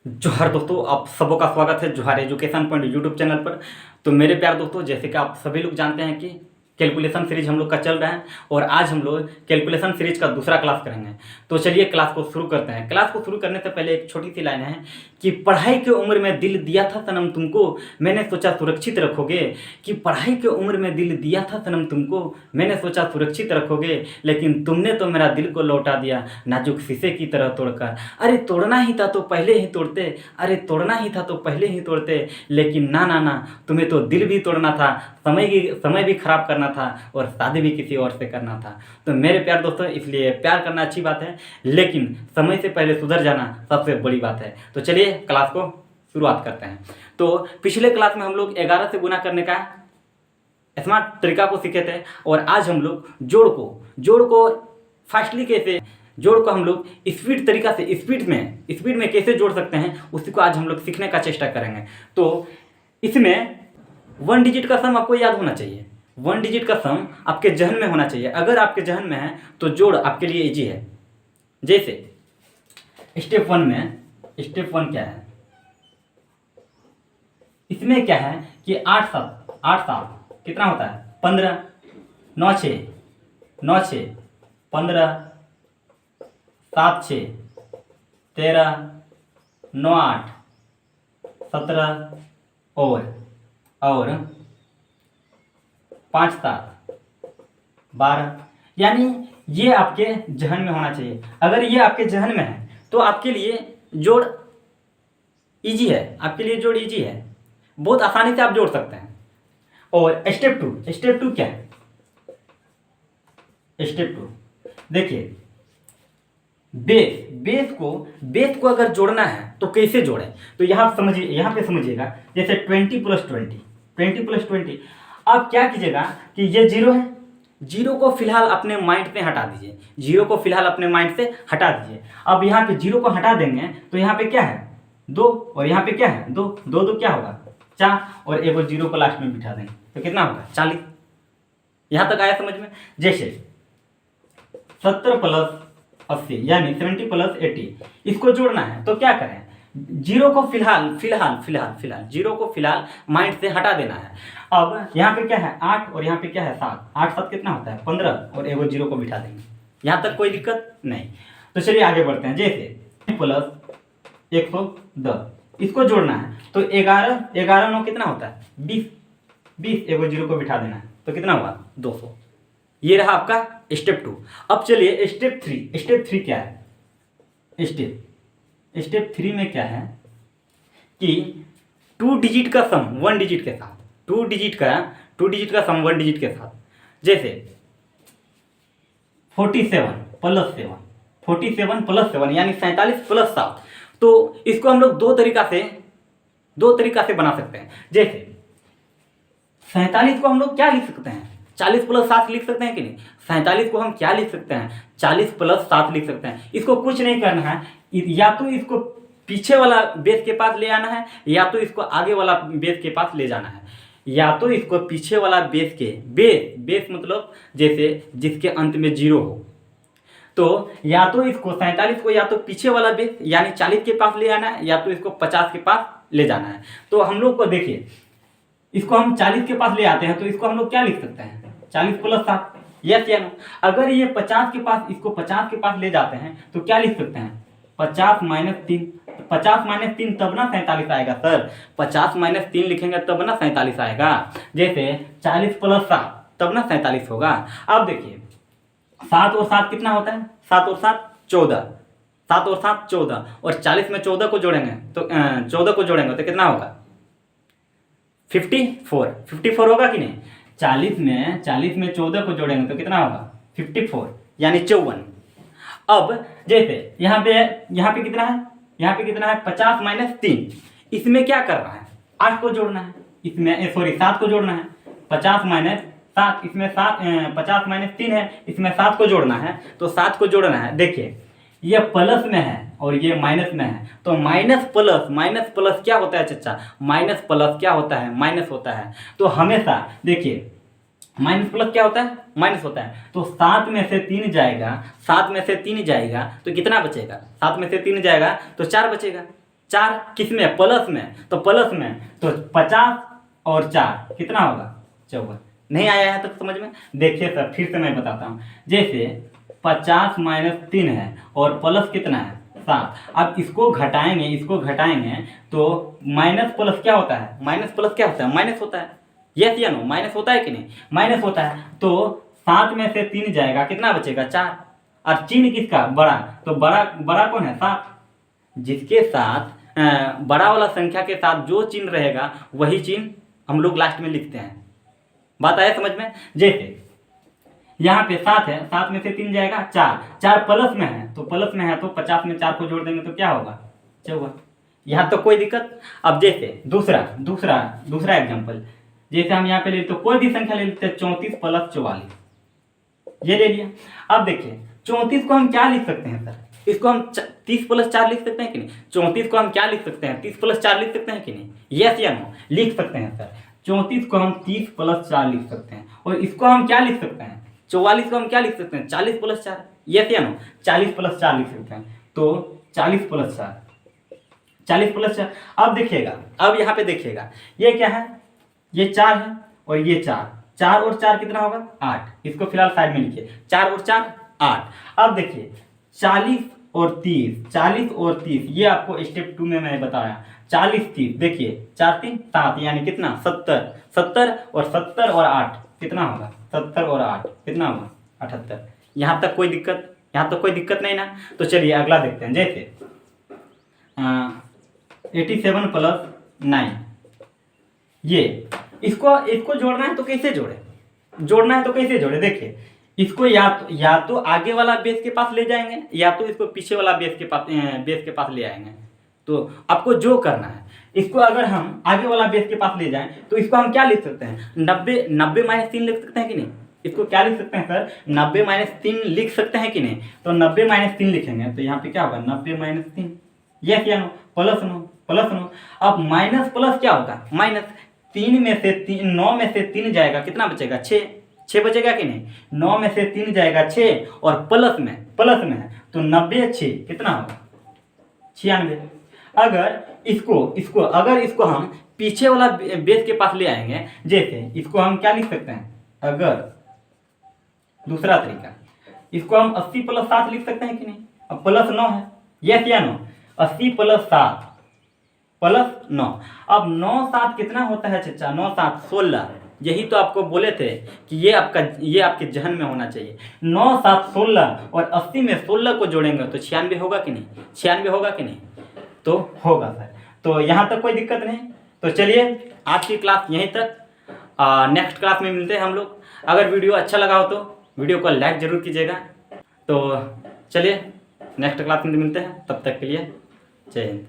जोहार दोस्तों, आप सबों का स्वागत है जोहार एजुकेशन पॉइंट यूट्यूब चैनल पर। तो मेरे प्यार दोस्तों, जैसे कि आप सभी लोग जानते हैं कि कैलकुलेशन सीरीज हम लोग का चल रहा है और आज हम लोग कैलकुलेशन सीरीज का दूसरा क्लास करेंगे। तो चलिए क्लास को शुरू करते हैं। क्लास को शुरू करने से पहले एक छोटी सी लाइन है कि पढ़ाई की उम्र में दिल दिया था सनम तुमको, मैंने सोचा सुरक्षित रखोगे। कि पढ़ाई की उम्र में दिल दिया था सनम तुमको, मैंने सोचा सुरक्षित रखोगे, लेकिन तुमने तो मेरा दिल को लौटा दिया नाजुक शीशे की तरह तोड़कर। अरे तोड़ना ही था तो पहले ही तोड़ते, अरे तोड़ना ही था तो पहले ही तोड़ते, लेकिन ना ना ना, तुम्हें तो दिल भी तोड़ना था, समय भी खराब करना था और शादी भी किसी और से करना था। तो मेरे प्यार दोस्तों, इसलिए प्यार करना अच्छी बात है, लेकिन समय से पहले सुधर जाना सबसे बड़ी बात है। तो चलिए क्लास को शुरुआत करते हैं। तो पिछले क्लास में हम लोग 11 से गुना करने का स्मार्ट तरीका को सीखे थे और आज हम लोग जोड़ को फास्टली कैसे जोड़ को हम लोग स्पीड में कैसे जोड़ सकते हैं, उसी को आज हम लोग सीखने का चेष्टा करेंगे। तो इसमें 1 डिजिट का सम आपको याद होना चाहिए। 1 डिजिट का सम आपके जहन में होना चाहिए। अगर आपके जहन में है तो जोड़ आपके लिए इजी है। जैसे स्टेप 1 क्या है, इसमें क्या है कि 8 7 कितना होता है 15, 9 6 15, 7 6 13, 9 8 17 और 5 7 12। यानी ये आपके जहन में होना चाहिए। अगर ये आपके जहन में है तो आपके लिए जोड़ इजी है, बहुत आसानी से आप जोड़ सकते हैं। और स्टेप टू क्या है, स्टेप 2 देखिए, बेस को अगर जोड़ना है तो कैसे जोड़ें। तो यहाँ पे समझिएगा, जैसे 20 + 20 आप क्या कीजिएगा कि ये 0 है, 0 को फिलहाल अपने माइंड से हटा दीजिए। अब यहाँ पे 0 को हटा देंगे तो यहाँ पे क्या है 2 और यहाँ पे क्या है 2 2 क्या होगा 4 और एक 0 को लास्ट में बिठा देंगे तो कितना होगा 40। यहाँ तक आया समझ में। जैसे 70 + 80 यानी 70 + 80, इसको जोड़ना है तो क्या करें, 0 को फिलहाल 0 को फिलहाल माइंड से हटा देना है। अब यहाँ पे क्या है 8 और यहाँ पे क्या है 7, 8 7 कितना होता है 15 और एक 0 को बिठा देंगे। यहाँ तक कोई दिक्कत नहीं। तो चलिए आगे बढ़ते हैं। जैसे + 110 इसको जोड़ना है तो 11 9 कितना होता है 20 एक 0 को बिठा देना है तो कितना हुआ 200। ये रहा आपका स्टेप 2। अब चलिए स्टेप 3 क्या है। स्टेप 3 में क्या है कि 2 डिजिट का सम 1 डिजिट के साथ, 2 डिजिट का सम 1 डिजिट के साथ। जैसे 47 + 7 यानी 47 + 7। तो इसको हम लोग दो तरीका से बना सकते हैं। जैसे 47 को हम लोग क्या लिख सकते हैं 40 + 7 लिख सकते हैं कि नहीं। 47 को हम क्या लिख सकते हैं 40 + 7 लिख सकते हैं। इसको कुछ नहीं करना है, या तो इसको पीछे वाला बेस के पास ले आना है या तो इसको आगे वाला बेस के पास ले जाना है। या तो इसको पीछे वाला बेस मतलब जैसे जिसके अंत में 0 हो, तो या तो इसको 47 को या तो पीछे वाला बेस यानी 40 के पास ले आना है या तो इसको 50 के पास ले जाना है। तो हम लोग को देखिए, इसको हम 40 के पास ले आते हैं तो इसको हम लोग क्या लिख सकते हैं 40 + 7, यस या नो। अगर ये 50 के पास ले जाते हैं तो क्या लिख सकते हैं 50 - 3 तब ना 47 आएगा सर। 50 - 3 लिखेंगे तब ना 47 आएगा। जैसे 40 + 7 तब ना 47 होगा। अब देखिए 7 और 7 कितना होता है 7 और 7 14, 7 और 7 14 और 40 में 14 को जोड़ेंगे तो 14 को जोड़ेंगे तो कितना होगा 54 होगा कि नहीं। 40 में 14 को जोड़ेंगे तो कितना होगा 54 यानी 54। अब जैसे यहाँ पे कितना है 50 - 3, इसमें क्या करना है 8 को जोड़ना है, इसमें 7 को जोड़ना है। 50 - 7 इसमें 50 - 3 है, इसमें 7 को जोड़ना है तो 7 को जोड़ना है। देखिए ये प्लस में है और ये माइनस में है तो माइनस प्लस क्या होता है चच्चा, माइनस प्लस क्या होता है माइनस होता है। तो हमेशा देखिए माइनस प्लस क्या होता है माइनस होता है। तो 7 में से 3 जाएगा तो कितना बचेगा 7 में से 3 जाएगा तो 4 बचेगा। 4 किस में, प्लस में, तो प्लस में तो 50 और 4 कितना होगा 54। नहीं आया है तो समझ में, देखिए सर फिर से मैं बताता हूँ। जैसे 50 माइनस 3 है और प्लस कितना है 7। अब इसको घटाएंगे तो माइनस प्लस क्या होता है, माइनस प्लस क्या होता है, माइनस होता है। यस या नो, माइनस होता है कि नहीं, माइनस होता है। तो 7 में से 3 जाएगा, कितना बचेगा 4। और चिन्ह किसका, बड़ा, तो बड़ा बड़ा कौन है 7। जिसके साथ बड़ा वाला संख्या के साथ जो चिन्ह रहेगा वही चिन्ह हम लोग लास्ट में लिखते हैं। बात आया समझ में। जैसे यहाँ पे 7 है, 7 में से 3 जाएगा 4, 4 प्लस में है तो प्लस में है तो 50 में 4 को जोड़ देंगे तो क्या होगा 54। यहाँ तो कोई दिक्कत। अब जैसे दूसरा एग्जाम्पल, जैसे हम यहाँ पे ले तो कोई भी संख्या ले लेते हैं 34 प्लस 44, ये ले लिया। अब देखिए 34 को हम क्या लिख सकते हैं सर, इसको हम 30 प्लस 4 लिख सकते हैं कि नहीं। 34 को हम क्या लिख सकते हैं, 30 प्लस 4 लिख सकते हैं कि नहीं, यस या नो, लिख सकते हैं सर। 34 को हम 30 प्लस 4 लिख सकते हैं। और इसको हम क्या लिख सकते हैं, 44 को हम क्या लिख सकते हैं 40 प्लस 4, यस या नो, 40 प्लस 4 लिख सकते हैं। तो 40 प्लस 4। अब देखिएगा, अब यहाँ पे देखिएगा ये क्या है, ये 4 है और ये 4 और 4 कितना होगा 8। इसको फिलहाल साइड में लिखिए, 4 और 4 8। अब देखिए 40 और 30, ये आपको स्टेप 2 में मैं बताया। 40 30, देखिए 4 3 7 यानी कितना 70 और 70 और 8 कितना होगा 70 और 8 कितना होगा 78। यहाँ तक कोई दिक्कत, यहाँ तो कोई दिक्कत नहीं ना। तो चलिए अगला देखते हैं। जैसे 87 प्लस 9, ये इसको जोड़ना है तो कैसे जोड़े, देखिए इसको या तो आगे वाला बेस के पास ले जाएंगे या तो इसको पीछे वाला बेस के पास ले आएंगे। तो आपको जो करना है, इसको अगर हम आगे वाला बेस के पास ले जाएं तो इसको हम क्या लिख सकते हैं 90 माइनस 3 लिख सकते हैं कि नहीं। इसको क्या लिख सकते हैं सर 90 माइनस 3 लिख सकते हैं कि नहीं। तो 90 माइनस 3 लिखेंगे तो यहाँ पे क्या होगा 90 माइनस 3, यस या नो, प्लस नो। अब माइनस प्लस क्या होगा माइनस, 9 में से 3 जाएगा कितना बचेगा 6 बचेगा कि नहीं। 9 में से 3 जाएगा 6 और प्लस में है तो 90 6 कितना होगा 96। अगर इसको हम पीछे वाला बेस के पास ले आएंगे, जैसे इसको हम क्या लिख सकते हैं, अगर दूसरा तरीका, इसको हम 80 प्लस 7 लिख सकते हैं कि नहीं। अब प्लस 9 है, यस या नो, 80 प्लस 7 प्लस 9। अब 9 7 कितना होता है चचा, 9 7 16। यही तो आपको बोले थे कि ये आपके जहन में होना चाहिए। 9 7 16 और 80 में 16 को जोड़ेंगे तो 96 होगा कि नहीं, 96 होगा कि नहीं, तो होगा सर। तो यहाँ तक कोई दिक्कत नहीं। तो चलिए आज की क्लास यहीं तक, नेक्स्ट क्लास में मिलते हैं हम लोग। अगर वीडियो अच्छा लगा हो तो वीडियो को लाइक ज़रूर कीजिएगा। तो चलिए नेक्स्ट क्लास में मिलते हैं, तब तक के लिए जय हिंद।